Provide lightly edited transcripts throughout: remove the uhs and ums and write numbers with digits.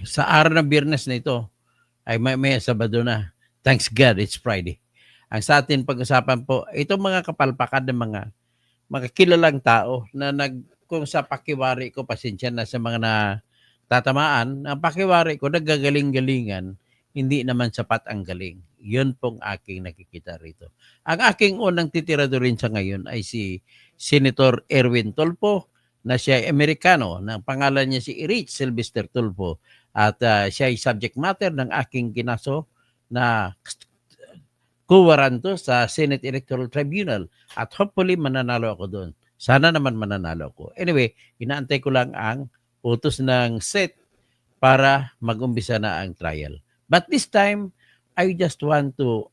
Sa araw ng Biyernes na ito ay may Sabado na. Thanks God, it's Friday. Ang sa atin pag-usapan po, itong mga kapalpakan ng mga kilalang tao na kung sa pakiwari ko, pasensya na sa mga tatamaan, ang pakiwari ko, naggagaling-galingan, hindi naman sapat ang galing. Yun pong aking nakikita rito. Ang aking unang titirador rin sa ngayon ay si Senator Erwin Tulfo, na siya ay Amerikano, na pangalan niya si Rich Sylvester Tulfo, at siya ay subject matter ng aking kinaso na kuwaranto sa Senate Electoral Tribunal, at hopefully mananalo ako doon. Sana naman mananalo ako. Anyway, inaantay ko lang ang utos ng set para mag-umpisa na ang trial. But this time, I just want to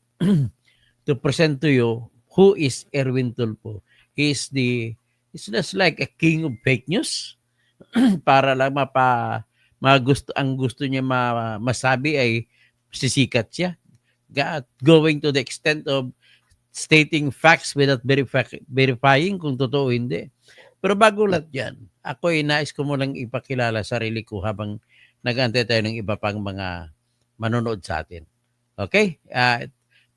to present to you who is Erwin Tulfo. He's just like a king of fake news. Para lang ang gusto niya masabi ay sisikat siya. Going to the extent of stating facts without verifying kung totoo hindi. Pero bago lahat yan, ako ay nais ko munang ipakilala sarili ko habang nag-antay tayo ng iba pang mga manonood sa atin. Okay?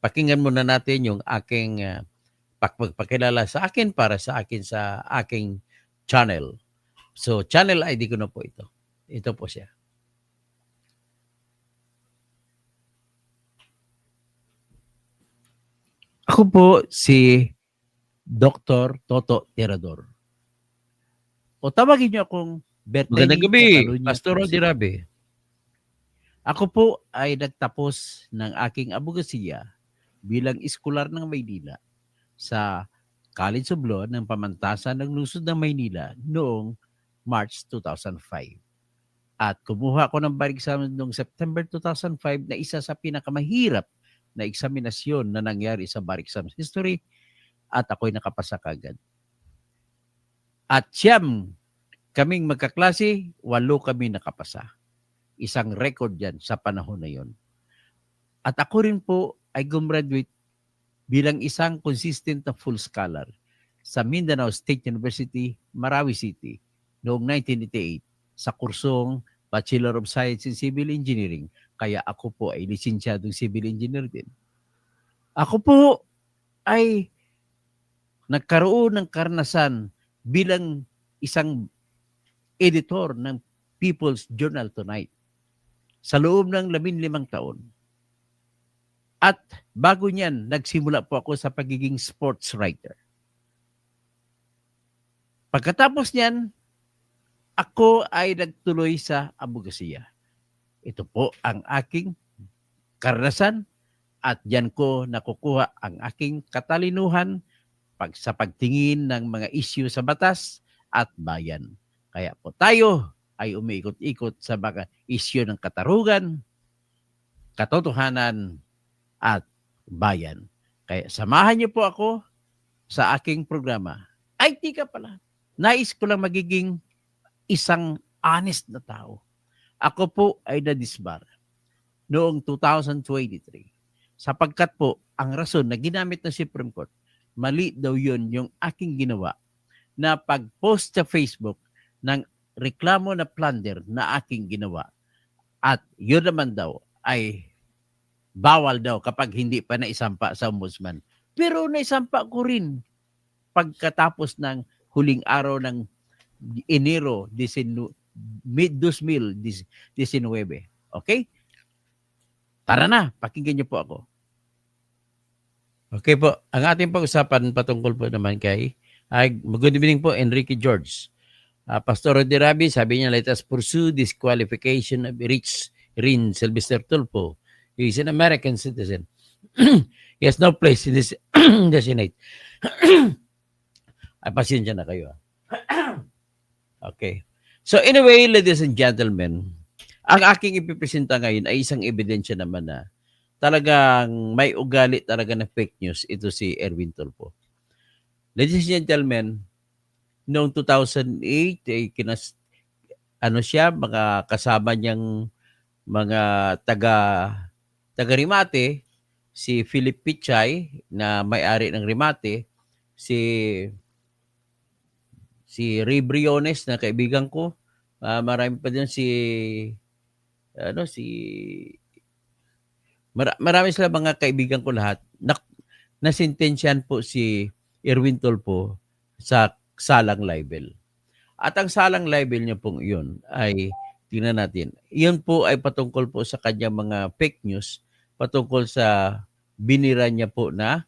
Pakinggan muna natin yung aking pagpakilala sa akin para sa aking channel. So, channel ID ko na po ito. Ito po siya. Ako po si Dr. Toto Tirador. O tawagin niyo akong Berteni. Magandang gabi, Pastor Rodi Rabe. Ako po ay nagtapos ng aking abogasiya bilang iskular ng Maynila sa College of Law ng Pamantasan ng Lungsod ng Maynila noong March 2005. At kumuha ko ng bar exam noong September 2005 na isa sa pinakamahirap na eksaminasyon na nangyari sa bar exam history, at ako'y nakapasa kagad. At siyam kaming magkaklase, 8 kami nakapasa. Isang record yan sa panahon na yon. At ako rin po ay gumraduate bilang isang consistent na full scholar sa Mindanao State University, Marawi City noong 1988 sa kursong Bachelor of Science in Civil Engineering. Kaya ako po ay lisensyadong civil engineer din. Ako po ay nagkaroon ng karanasan bilang isang editor ng People's Journal Tonight sa loob ng 15 taon. At bago niyan, nagsimula po ako sa pagiging sports writer. Pagkatapos niyan, ako ay nagtuloy sa abogasiya. Ito po ang aking karanasan, at diyan ko nakukuha ang aking katalinuhan sa pagtingin ng mga issue sa batas at bayan. Kaya po tayo ay umiikot-ikot sa mga issue ng katarungan, katotohanan, at bayan. Kaya samahan niyo po ako sa aking programa. Ay, tika pala. Nais ko lang magiging isang honest na tao. Ako po ay nadisbar noong 2023. Sapagkat po, ang rason na ginamit ng Supreme Court, mali daw yun yung aking ginawa na pag-post sa Facebook ng reklamo na plunder na aking ginawa. At yun naman daw ay bawal daw kapag hindi pa naisampa sa ombudsman. Pero naisampa ko rin pagkatapos ng huling araw ng Enero 2019. Okay? Tara na, pakinggan niyo po ako. Okay po, ang ating pag-usapan patungkol po naman kay good evening po, Enrique George. Pastor Rodi Rabi, sabi niya, let us pursue disqualification of Rich Rin Sylvester Tulfo. He is an American citizen. He has no place in this the Senate. Ay, pasensya na kayo. Okay. So anyway, ladies and gentlemen, ang aking ipipresenta ngayon ay isang ebidensya naman na talagang may ugali talaga ng fake news ito si Erwin Tulfo. Ladies and gentlemen, noong 2008 ay mga kasama niyang mga taga Rimate, si Philip Pichay na may-ari ng Rimate, si Ray Briones na kaibigan ko, marami pa din si ano si marami sila mga kaibigan ko lahat na nasintensyahan po si Erwin Tulfo sa salang libel. At ang salang libel niya pong iyon ay tingnan natin. Iyon po ay patungkol po sa kanyang mga fake news patungkol sa binira niya po na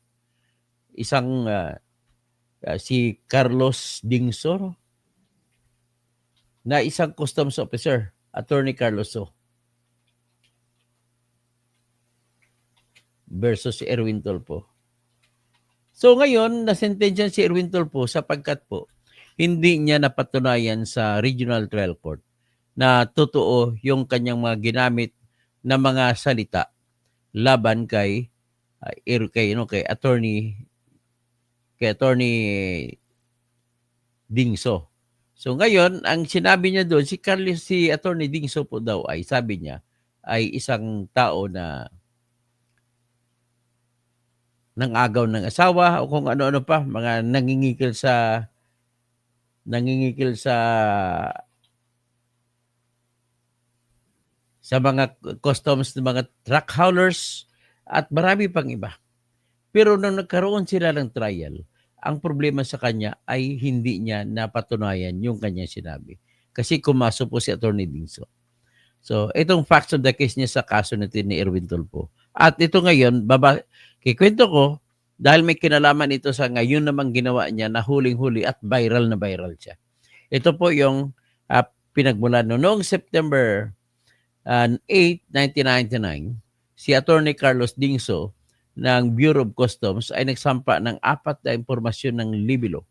isang si Carlos Dingso na isang customs officer, Attorney Carlos So, versus si Erwin Tulfo. So ngayon, nasentensyahan si Erwin Tulfo sapagkat po hindi niya napatunayan sa Regional Trial Court na totoo yung kanyang mga ginamit na mga salita laban kay Attorney Dingso. So ngayon, ang sinabi niya doon, si Attorney Dingso po daw ay sabi niya ay isang tao na nangagaw ng asawa o kung ano-ano pa, mga nangingikil sa mga customs ng mga truck haulers at marami pang iba. Pero nung nagkaroon sila ng trial, ang problema sa kanya ay hindi niya napatunayan yung kanyang sinabi. Kasi kumaso po si Attorney Dingso. So, itong facts of the case niya sa kaso natin ni Erwin Tulfo. At ito ngayon, kikwento ko, dahil may kinalaman ito sa ngayon namang ginawa niya na huling-huli at viral na viral siya. Ito po yung pinagmulan noong September 8, 1999, si Attorney Carlos Dingso ng Bureau of Customs ay nagsampa ng 4 na impormasyon ng libelo.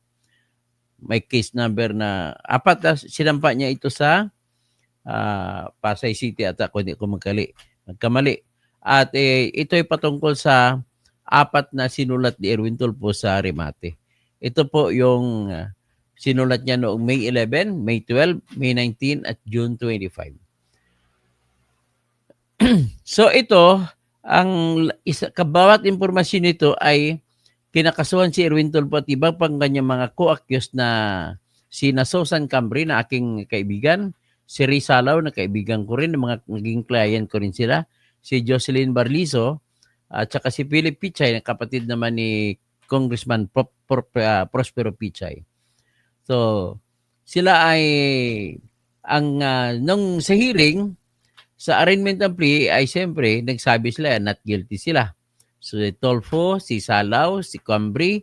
May case number na 4 na sinampa niya ito sa Pasay City at ako hindi ko magkamali. At ito ay patungkol sa 4 na sinulat ni Erwin Tulfo sa remate. Ito po yung sinulat niya noong May 11, May 12, May 19 at June 25. So ito, bawat impormasyon nito ay kinakasuhan si Erwin Tulfo at ibang pang kanyang mga co-accused na si Susan Cambry na aking kaibigan, si Rizalaw na kaibigan ko rin, mga naging client ko rin sila, si Jocelyn Barlizo, at saka si Philip Pichay, na kapatid naman ni Congressman Prospero Pichay. So, sila ay nung sa hearing, sa arraignment ng plea ay siyempre nagsabi sila not guilty sila. So si Tulfo, si Salaw, si Cambry,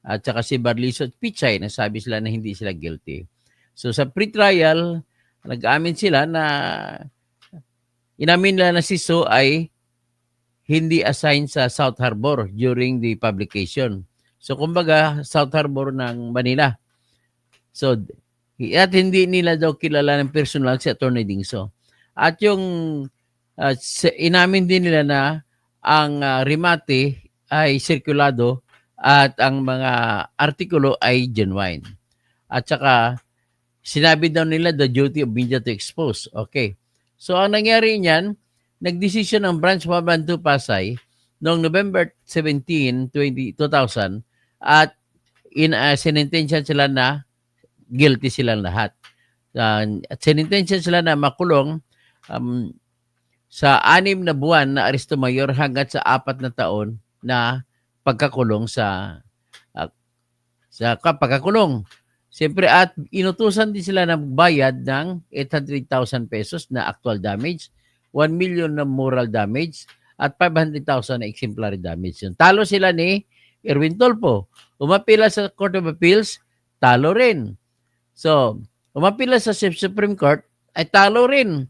at saka si Barlizo at Pichay, nagsabi sila na hindi sila guilty. So sa pre-trial, nag-amin sila na inamin nila na si So ay hindi assigned sa South Harbor during the publication. So kumbaga, South Harbor ng Manila. So, at hindi nila daw kilala ng personal si Attorney Dingso. At yung inamin din nila na ang remate ay sirkulado at ang mga artikulo ay genuine. At saka sinabi daw nila the duty of media to expose. Okay. So ang nangyari niyan, nagdesisyon ng Branch 112 Pasay noong November 17, 2000 at sinintensyahan sila na guilty silang lahat. At sinintensyahan sila na makulong sa 6 na buwan na aresto mayor hanggang sa 4 na taon na pagkakulong sa pagkakulong. Siyempre at inutusan din sila na magbayad ng 800,000 pesos na actual damage, 1 million na moral damage at 500,000 na exemplary damage. Yun. Talo sila ni Erwin Tulfo. Umapila sa Court of Appeals, talo rin. So, umapila sa Supreme Court ay talo rin.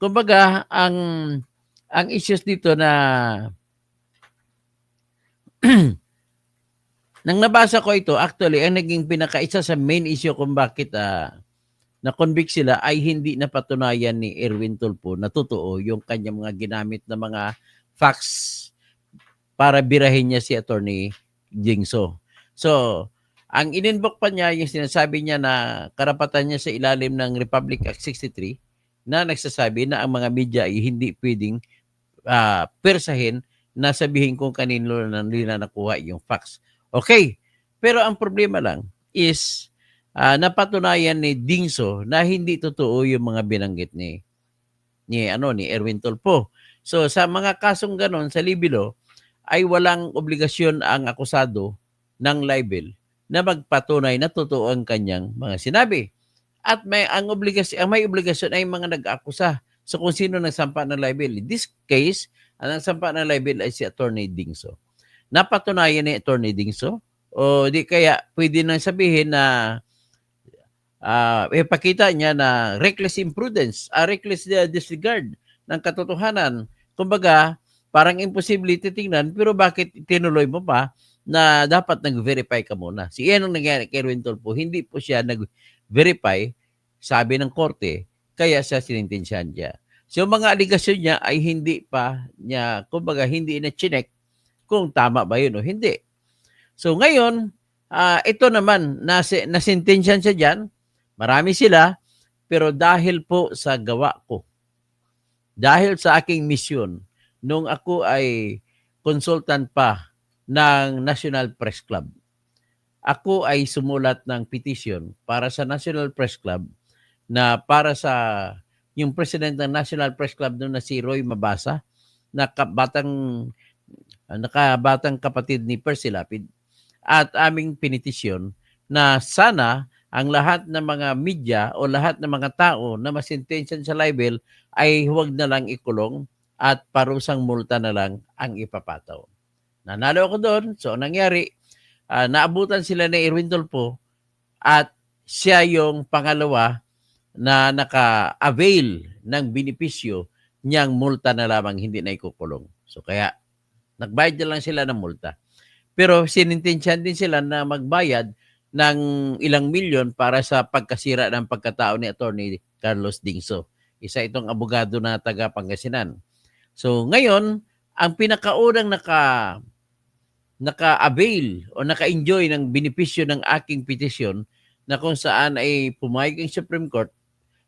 Kumbaga, ang issues dito na nang nabasa ko ito, actually, ang naging isa sa main issue kung bakit na-convict sila ay hindi napatunayan ni Erwin Tulfo na totoo yung kanyang mga ginamit na mga facts para birahin niya si Attorney Dingso. So, ang in-invoke pa niya, yung sinasabi niya na karapatan niya sa ilalim ng Republic Act 63 na nagsasabi na ang mga media ay hindi pwedeng persahin na sabihin kung kanino na nila nakuha yung facts. Okay, pero ang problema lang is napatunayan ni Dingso na hindi totoo yung mga binanggit ni ni Erwin Tulfo. So sa mga kasong ganon sa libelo ay walang obligasyon ang akusado ng libel na magpatunay na totoo ang kanyang mga sinabi. At may obligasyon ay mga nag-akusa. So kung sino nagsampa ng libel. In this case, ang nagsampa ng libel ay si Attorney Dingso. Napatunayan ni Attorney Dingso o di kaya pwede nang sabihin na ipakita niya na reckless imprudence, reckless disregard ng katotohanan. Kumbaga, parang imposible titingnan, pero bakit tinuloy mo pa na dapat nag-verify ka muna? Si Ian ang nangyari kay Erwin Tulfo, hindi po siya nag-verify, sabi ng korte, kaya siya sinintensyahan niya. So, mga aligasyon niya ay hindi pa niya, kumbaga, hindi na chinek kung tama ba yun o hindi. So, ngayon, ito naman, nasintensyahan siya dyan, marami sila, pero dahil po sa gawa ko, dahil sa aking misyon, nung ako ay consultant pa ng National Press Club, ako ay sumulat ng petition para sa National Press Club na para sa yung president ng National Press Club noon na si Roy Mabasa, nakabatang kapatid ni Percy Lapid, at aming pinitisyon na sana ang lahat ng mga media o lahat ng mga tao na masintensyan sa libel ay huwag na lang ikulong at parusang multa na lang ang ipapataw. Nanalo ako doon. So, nangyari, naabutan sila ni Erwin Tulfo at siya yung pangalawa na naka-avail ng benepisyo niyang multa na lamang, hindi na ikukulong. So, kaya nagbayad na lang sila ng multa. Pero sinintensyahan din sila na magbayad ng ilang milyon para sa pagkasira ng pagkatao ni Attorney Carlos Dingso. Isa itong abogado na taga Pangasinan. So ngayon, ang pinakaunang naka-avail o naka-enjoy ng benepisyo ng aking petisyon na kung saan ay pumayag ang Supreme Court,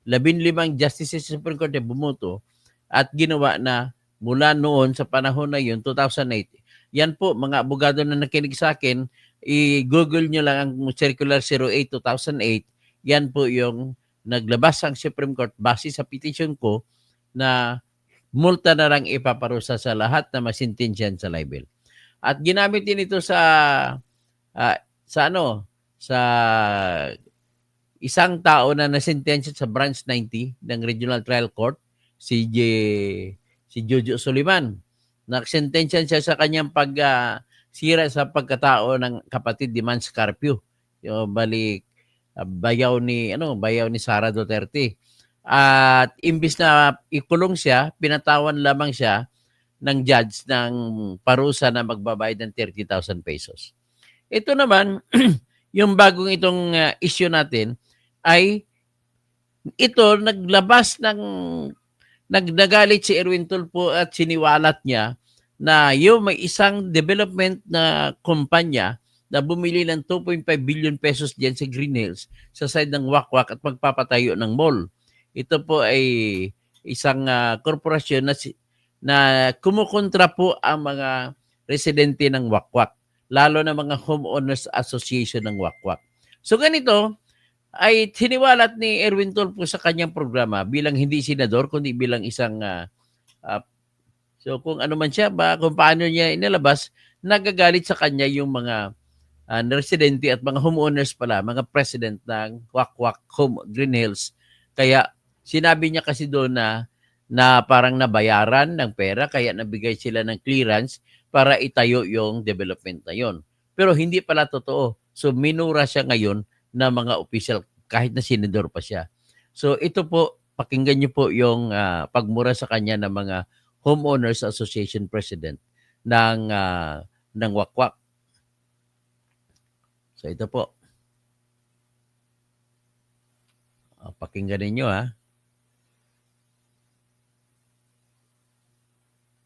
15 justices sa Supreme Court ay bumuto at ginawa na mula noon sa panahon na yun, 2008. Yan po, mga abogado na nakinig sa akin, i-google nyo lang ang Circular 08-2008. Yan po yung naglabas ang Supreme Court base sa petition ko na multa na lang ipaparusa sa lahat na masintensyahan sa libel. At ginamit din ito sa isang tao na nasintensya sa Branch 90 ng Regional Trial Court, si Jojo Soliman. Naksentensyahan siya sa kanyang pagsira sa pagkatao ng kapatid ni Mans Carpio. Bayaw ni Sara Duterte. At imbis na ikulong siya, pinatawan lamang siya ng judge ng parusa na magbabayad ng 30,000 pesos. Ito naman, yung bagong itong issue natin ay ito nagagalit si Erwin Tulfo at siniwalat niya na yung may isang development na kumpanya na bumili ng 2.5 billion pesos diyan sa Green Hills sa side ng Wakwak at magpapatayo ng mall. Ito po ay isang korporasyon na kumukontra po ang mga residente ng Wakwak, lalo na mga homeowners association ng Wakwak. So ganito, ay tiniwalat ni Erwin Tulfo sa kanyang programa bilang hindi senador kundi bilang isang so kung ano man siya kung paano niya inilabas, nagagalit sa kanya yung mga residente at mga homeowners pala, mga president ng Wakwak Green Hills. Kaya sinabi niya kasi doon na parang nabayaran ng pera kaya nabigay sila ng clearance para itayo yung development na yon. Pero hindi pala totoo. So minura siya ngayon na mga official kahit na senador pa siya. So ito po, pakinggan niyo po yung pagmura sa kanya ng mga Homeowners Association President ng Wakwak. So ito po. Pakinggan ninyo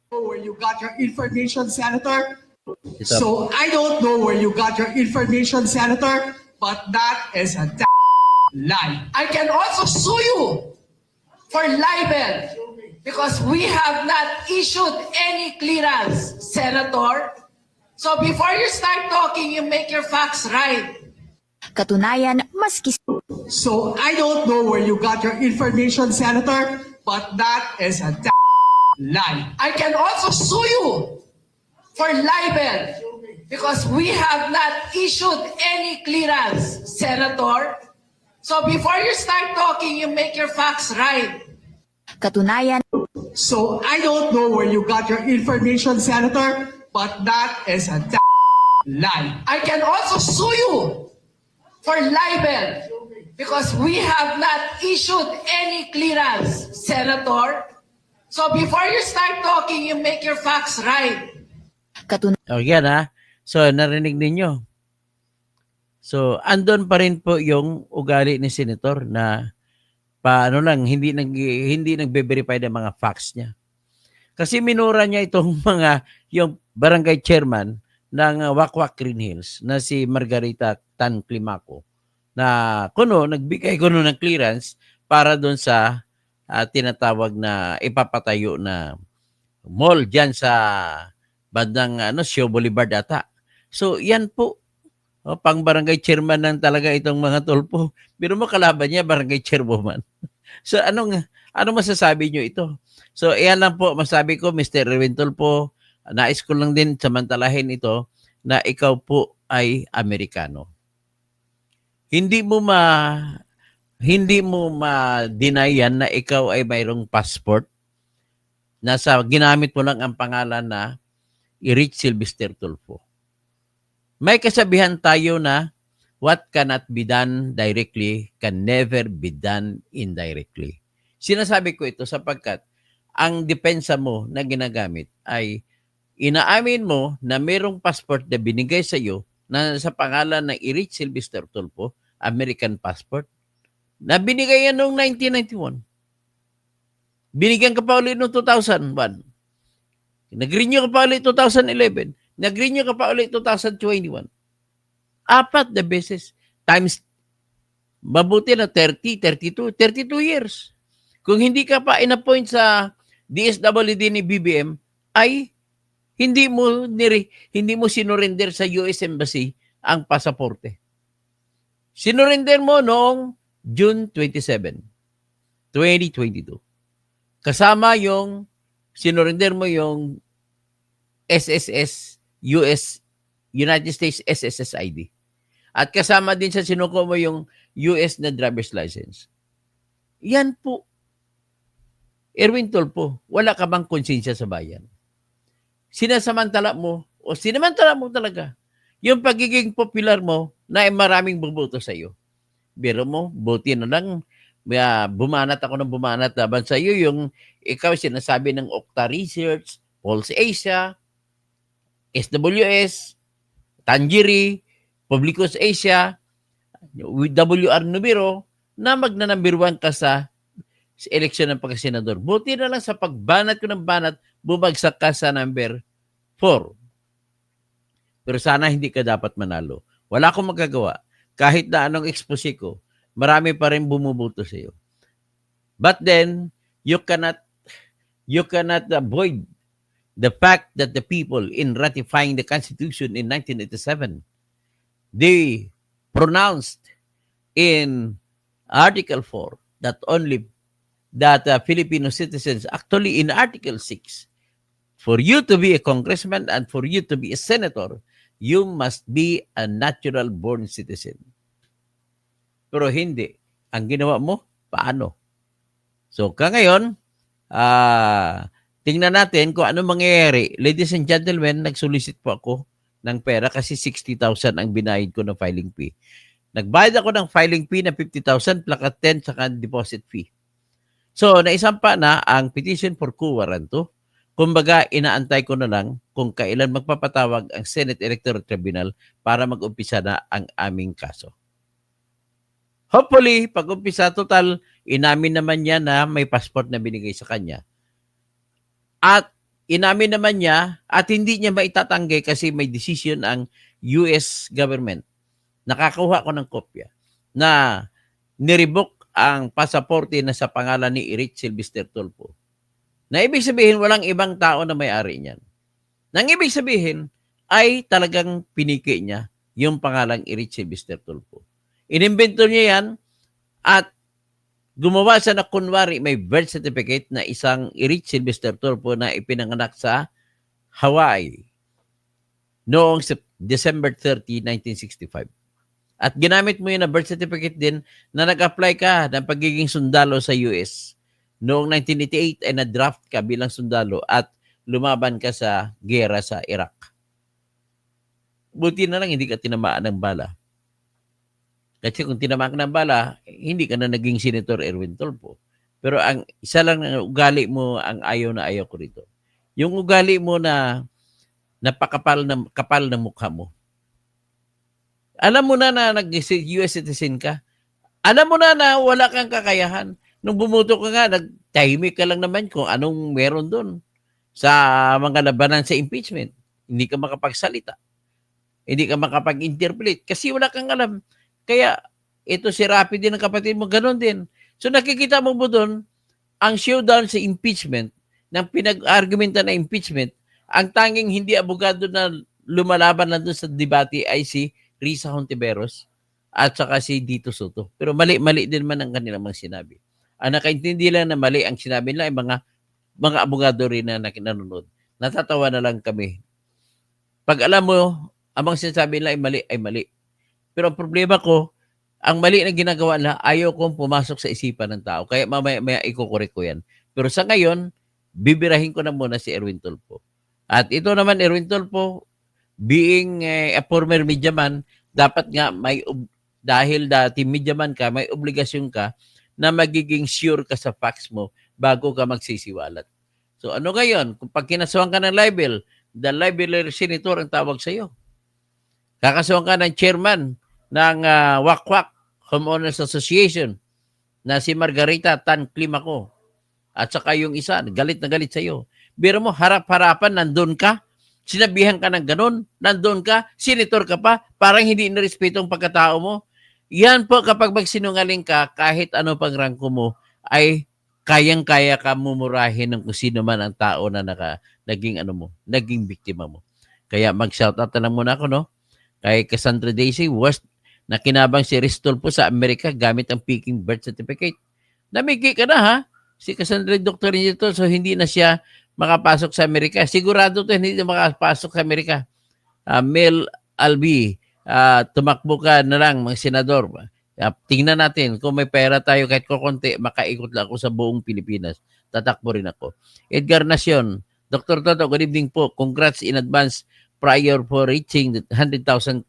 Where you got your information, Senator. So I don't know where you got your information, Senator, but that is a lie. I can also sue you for libel because we have not issued any clearance, Senator. So before you start talking, you make your facts right. Katunayan, maski So I don't know where you got your information, Senator, but that is a lie. I can also sue you for libel because we have not issued any clearance, Senator. So before you start talking, you make your facts right. Katunayan, So I don't know where you got your information, Senator, but that is a lie. I can also sue you for libel because we have not issued any clearance, Senator. So before you start talking, you make your facts right. O yan ha. So narinig ninyo. So andon pa rin po yung ugali ni Senator na paano lang hindi nagbe-verify ng mga facts niya. Kasi minura niya itong yung barangay chairman ng Wakwak Green Hills na si Margarita Tan Climaco na nagbigay kuno ng clearance para doon sa tinatawag na ipapatayo na mall diyan sa bandang Sio Boulevard ata. So yan po pang barangay chairman ng talaga itong mga tolpo. Pero mo kalaban niya barangay chairwoman. So ano masasabi niyo ito? So iyan lang po masabi ko Mr. Erwin Tulfo, nais ko lang din samantalahin ito na ikaw po ay Amerikano. Hindi mo ma-deny yan na ikaw ay mayroong passport. Ginamit mo lang ang pangalan na Erich Sylvester Tulfo. May kasabihan tayo na what cannot be done directly can never be done indirectly. Sinasabi ko ito sapagkat ang depensa mo na ginagamit ay inaamin mo na mayroong passport na binigay sa iyo na sa pangalan ng Erich Sylvester Tulfo, American passport, na binigay yan noong 1991. Binigyan ka pa ulit noong 2001. Nag-renew ka pa ulit 2011. Nag-renew ka pa ulit 2021. 4 na beses. Times, mabuti na 30, 32 years. Kung hindi ka pa in-appoint sa DSWD ni BBM, ay hindi mo sinurrender sa US Embassy ang pasaporte. Sinurrender mo noong June 27, 2022. Kasama yung sinurrender mo yung SSS, United States SSS ID. At kasama din sa sinuko mo yung US na driver's license. Yan po. Erwin Tulfo, wala ka bang konsensya sa bayan? Sinamantala mo talaga yung pagiging popular mo na maraming buboto sa iyo. Biro mo, buti na lang bumanat ako ng bumanat laban sa iyo yung ikaw sinasabi ng Okta Research, Pulse Asia, SWS, Tanjiri, Publicus Asia, WR Numero na magnanumber 1 ka sa eleksyon ng pagkasenador. Buti na lang sa pagbanat ko ng banat, bumagsak ka sa number 4. Pero sana hindi ka dapat manalo. Wala akong magagawa. Kahit na anong expose ko, marami pa rin bumubuto sa iyo. But then, you cannot avoid the fact that the people in ratifying the Constitution in 1987, they pronounced in Article 4 that Filipino citizens, actually in Article 6, for you to be a congressman and for you to be a senator, you must be a natural born citizen. Pero hindi. Ang ginawa mo, paano? So, ngayon, tingnan natin kung ano mangyayari. Ladies and gentlemen, nag-solicit po ako ng pera kasi 60,000 ang binayad ko ng filing fee. Nagbayad ako ng filing fee na 50,000 plus 10 saka deposit fee. So, naisampa na ang petition for quo warranto. Kumbaga, inaantay ko na lang kung kailan magpapatawag ang Senate Electoral Tribunal para mag-umpisa na ang aming kaso. Hopefully, pag-umpisa total, inamin naman niya na may passport na binigay sa kanya. At inamin naman niya at hindi niya maitatanggi kasi may decision ang US government. Nakakuha ko ng kopya na nirevoke ang pasaporte na sa pangalan ni Erich Sylvester Tulfo. Na ibig sabihin, walang ibang tao na may-ari niyan. Nang ibig sabihin, ay talagang piniki niya yung pangalang Erich Sylvester Tulfo. Inimbento niya yan at Gumawa siya na kunwari may birth certificate na isang Erich Sylvester Tulfo na ipinanganak sa Hawaii noong December 30, 1965. At ginamit mo yun na birth certificate din na nag-apply ka ng pagiging sundalo sa US. Noong 1988 ay na-draft ka bilang sundalo at lumaban ka sa gera sa Iraq. Buti na lang hindi ka tinamaan ng bala. Kasi kung tinamaan ka ng bala, hindi ka na naging Senator Erwin Tulfo. Pero ang isa lang na ugali mo ang ayaw na ayaw ko rito. Yung ugali mo na napakapal na mukha mo. Alam mo na nag-US citizen ka. Alam mo na wala kang kakayahan. Nung bumuto ka nga, nag-tahimik ka lang naman kung anong meron doon sa mga labanan sa impeachment. Hindi ka makapagsalita. Hindi ka makapag-interpolate kasi wala kang alam. Kaya ito si Rapi din ng kapatid mo, ganun din. So nakikita mo doon, ang showdown sa impeachment, ng pinag-argumenta na impeachment, ang tanging hindi abogado na lumalaban na doon sa debate ay si Risa Hontiveros at saka si Dito Soto. Pero mali din man ang kanilang mga sinabi. Ang nakaintindi lang na mali ang sinabi nila ay mga abogado rin na nanonood. Natatawa na lang kami. Pag alam mo, ang mga sinasabi nila ay mali. Pero ang problema ko, ang mali na ginagawa nila, ayaw kong pumasok sa isipan ng tao. Kaya mamaya ikukorek ko yan. Pero sa ngayon, bibirahin ko na muna si Erwin Tulfo. At ito naman, Erwin Tulfo, being a former media man, dapat nga dahil dati media man ka, may obligasyon ka na magiging sure ka sa facts mo bago ka magsisiwalat. So ano ngayon? Kung pag kinasuhan ka ng libel, the libeler senator ang tawag sa iyo. Kakasuhan ka ng chairman ng Wakwak Homeowners Association na si Margarita Tan Climaco. At saka yung isa, galit na galit sa iyo. Biro mo, harap-harapan, nandun ka, sinabihan ka ng ganun, nandun ka, senator ka pa, parang hindi nirespeto ang pagkatao mo. Yan po, kapag magsinungaling ka, kahit ano pang rangko mo, ay kayang-kaya ka mumurahin ng kung sino man ang tao na naging biktima mo. Kaya mag-shoutout na lang muna ako, no? Kay Cassandra Daisy, worst na kinabang si Ristol po sa Amerika gamit ang peking birth certificate. Namigi ka na, ha? Si Cassandra doktor nito, so hindi na siya makapasok sa Amerika. Sigurado to hindi na makapasok sa Amerika. Mel Albi, tumakbo ka na lang, mga senador. Tingnan natin, kung may pera tayo kahit kukunti, makaikot lang ako sa buong Pilipinas. Tatakbo rin ako. Edgar Nacion, Dr. Toto, good evening po. Congrats in advance prior for reaching the 100,000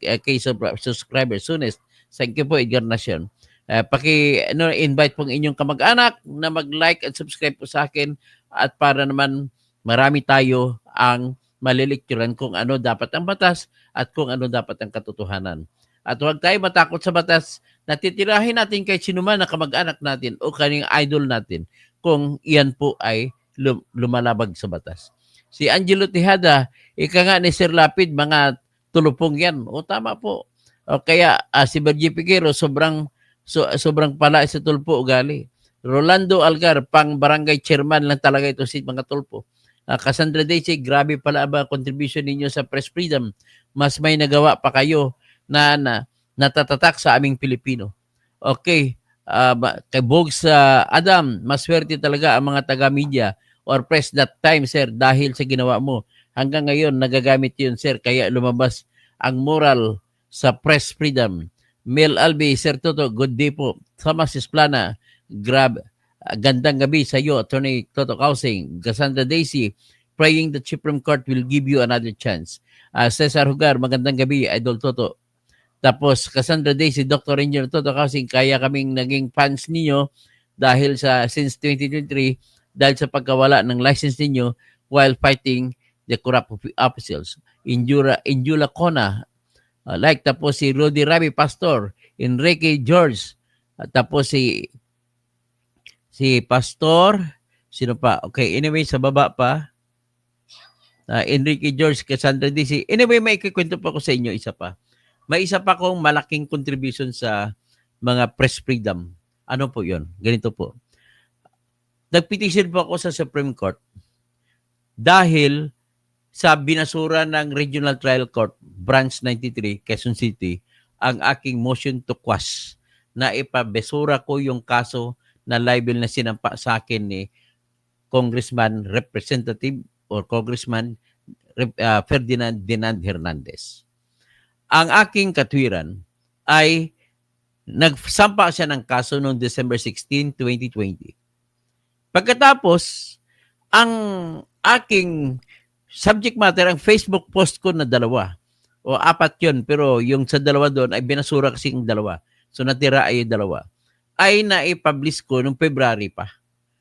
subscribers soonest. Thank you po, Edgar Nacion. Invite pong inyong kamag-anak na mag-like at subscribe po sa akin at para naman marami tayo ang malilikturan kung ano dapat ang batas at kung ano dapat ang katotohanan. At huwag tayo matakot sa batas na titirahin natin kay sinuman na kamag-anak natin o kanyang idol natin kung iyan po ay lumalabag sa batas. Si Angelo Tejada, ika nga ni Sir Lapid, mga tulupong yan. O tama po. O kaya si Bergie Figuero, sobrang pala sa tulpo ugali. Rolando Algar, pang barangay chairman lang talaga ito si mga tulpo. Cassandra Daisy, grabe pala ba contribution ninyo sa press freedom? Mas may nagawa pa kayo na natatatak sa aming Pilipino. Okay. Kay Bogs Adam, maswerte talaga ang mga taga-media or press that time, sir, dahil sa ginawa mo. Hanggang ngayon, nagagamit yun, sir, kaya lumabas ang moral sa press freedom. Mel Albi, Sir Toto, good day po. Thomas Isplana, gandang gabi sa iyo, Attorney Toto Kausing. Cassandra Daisy, praying the Supreme Court will give you another chance. Cesar Hugar, magandang gabi, Idol Toto. Tapos, Cassandra Daisy, Dr. Ranger Toto Kausing, kaya kaming naging fans ninyo dahil since 2023, dahil sa pagkawala ng license ninyo while fighting the corrupt officials. Injula Kona, tapos si Rudy Rabi Pastor, Enrique George, tapos si Pastor, sino pa? Okay, anyway, sa baba pa, Enrique George, Cassandra DC. Anyway, may ikikwento pa ko sa inyo, isa pa. May isa pa kong malaking contribution sa mga press freedom. Ano po yon? Ganito po. Nagpetition po ako sa Supreme Court dahil sa binasura ng Regional Trial Court, Branch 93, Quezon City, ang aking motion to quash na ipabesura ko yung kaso na libel na sinampa sa akin ni Congressman Representative or Congressman Ferdinand Dinan Hernandez. Ang aking katwiran ay nagsampa siya ng kaso noong December 16, 2020. Pagkatapos, ang aking subject matter, ang Facebook post ko na 2, o 4 yun, pero yung sa 2 doon ay binasura kasi yung 2. So natira ay 2. Ay naipublish ko noong February pa.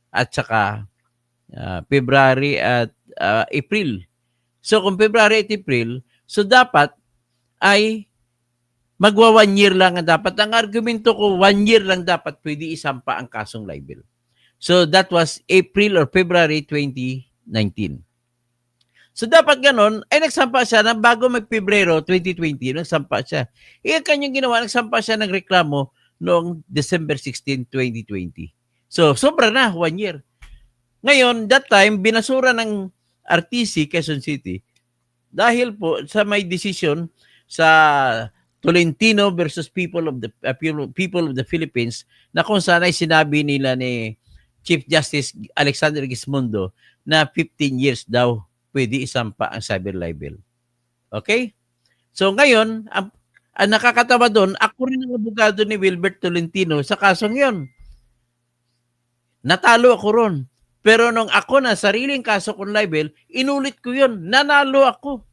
At saka February at April. So kung February at April, so dapat ay magwa 1 year lang ang dapat. Ang argumento ko, 1 year lang dapat pwede isampa ang kasong libel. So that was April or February 2019. So dapat ganon, ay nagsampa siya na bago mag-Pebrero 2020, nagsampa siya. Iyan kanyang ginawa, nagsampa siya ng reklamo noong December 16, 2020. So sobra na, 1 year. Ngayon, that time, binasura ng RTC, Quezon City, dahil po sa may decision sa Tolentino versus people of the Philippines na kung saan ay sinabi nila ni Chief Justice Alexander Gismondo na 15 years daw pwede isampa ang cyber libel. Okay? So ngayon, ang nakakatawa doon, ako rin ang abogado ni Wilbert Tolentino sa kasong yon. Natalo ako ron. Pero nung ako na sariling kaso kong libel, inulit ko yon. Nanalo ako.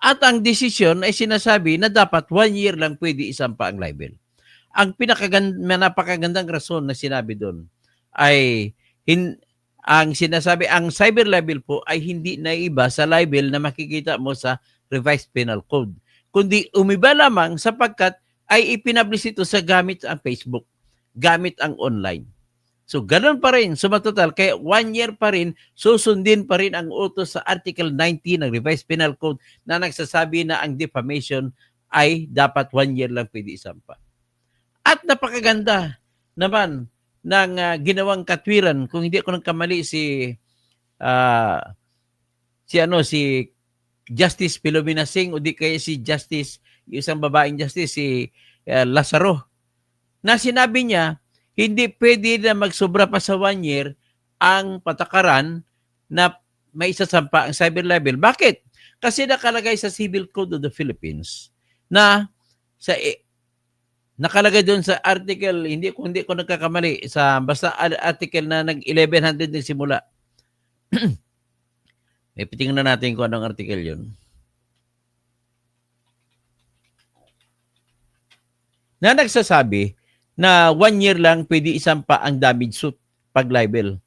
At ang desisyon ay sinasabi na dapat 1 year lang pwede isampa ang libel. Ang napakagandang rason na sinabi doon ay ang sinasabi, ang cyber libel po ay hindi naiba sa libel na makikita mo sa Revised Penal Code. Kundi umiba lamang sapagkat ay ipinablish ito sa gamit ang Facebook, gamit ang online. So, ganun pa rin. Sumatotal, kaya 1 year pa rin, susundin pa rin ang utos sa Article 19 ng Revised Penal Code na nagsasabi na ang defamation ay dapat 1 year lang pwede isampa. At napakaganda naman ng ginawang katwiran, kung hindi ako nagkamali, si Justice Philomena Singh o di kaya si Justice, isang babaeng justice, si Lazaro, na sinabi niya, hindi pwede na magsobra pa sa 1 year ang patakaran na may isasampa ang cyber libel. Bakit? Kasi nakalagay sa Civil Code of the Philippines na nakalagay doon sa article, hindi ko nagkakamali, sa basta article na nag-1100 din simula. Tingnan natin kung anong article yun. Na nagsasabi na 1 year lang pwede isampa ang damage suit pag libel.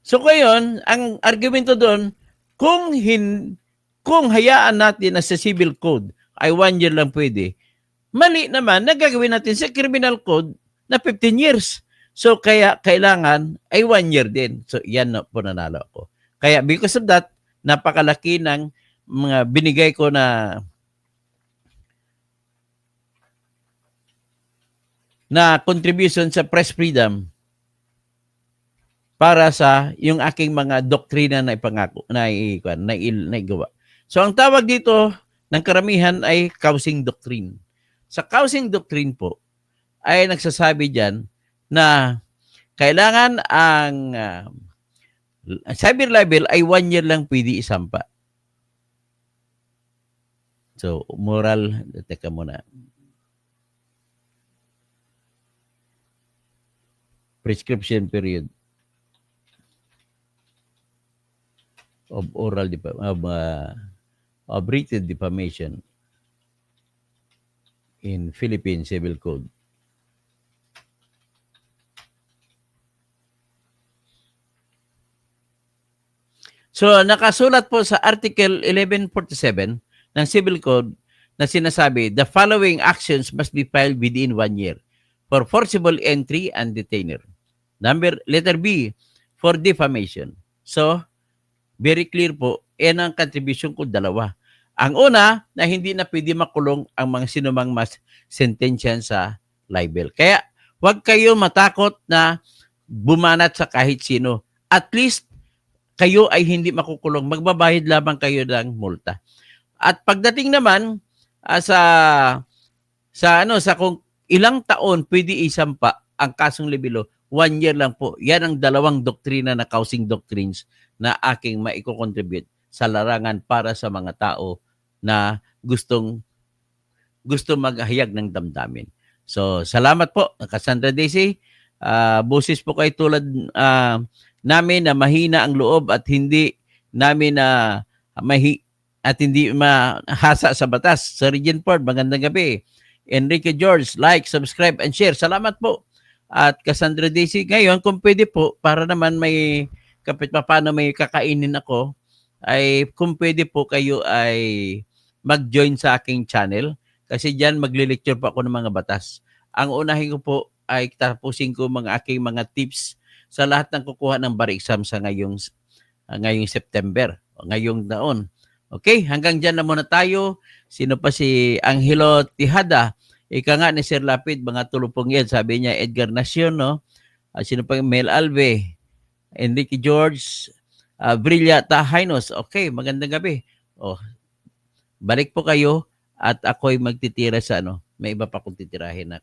So ngayon, ang argumento doon, kung hayaan natin na sa civil code ay 1 year lang pwede, mali naman, nagagawin natin sa criminal code na 15 years. So kaya kailangan ay 1 year din. So yan na po, nanalo ako. Kaya because of that, napakalaki ng mga binigay ko na contribution sa press freedom para sa yung aking mga doktrina na ipangako, na igawa. So ang tawag dito ng karamihan ay causing doctrine. Sa causing doctrine po ay nagsasabi diyan na kailangan ang cyber libel ay 1 year lang pwede isampa. So moral, teka muna. Prescription period of oral of written defamation in Philippine Civil Code. So nakasulat po sa Article 1147 ng Civil Code na sinasabi, the following actions must be filed within 1 year for forcible entry and detainer. Letter B, for defamation. So, very clear po, yan ang contribution ko, 2. Ang una, na hindi na pwede makulong ang mga sinumang mas sentensyan sa libel. Kaya, huwag kayo matakot na bumanat sa kahit sino. At least, kayo ay hindi makukulong. Magbabayad lamang kayo ng multa. At pagdating naman sa kung ilang taon pwede isampa ang kasong libelo? 1 year lang po. Yan ang dalawang doktrina na causing doctrines na aking maiko-contribute sa larangan para sa mga tao na gusto maghayag ng damdamin. So, salamat po, Cassandra Daisy. Busis po kayo tulad namin na mahina ang loob at hindi namin at hindi mahasa sa batas. Sir Regine Ford, magandang gabi. Enrique George, like, subscribe, and share. Salamat po. At Cassandra Daisy, ngayon, kung pwede po, para naman may kapit pa paano may kakainin ako, ay kung pwede po kayo ay mag-join sa aking channel kasi diyan magle-lecture po ako ng mga batas. Ang unahin ko po ay tapusin ko mga aking mga tips sa lahat ng kukuha ng bar exam sa ngayong September o ngayong taon. Okay, hanggang diyan na muna tayo. Sino pa si Angelo Tijada? Ika nga ni Sir Lapid, mga tulupong yan. Sabi niya, Edgar Nacion, no? Sino pa? Mel Alve, Enrique George, Brilla Tahainos. Okay, magandang gabi. Balik po kayo at ako'y magtitira sa may iba pa kong titirahin na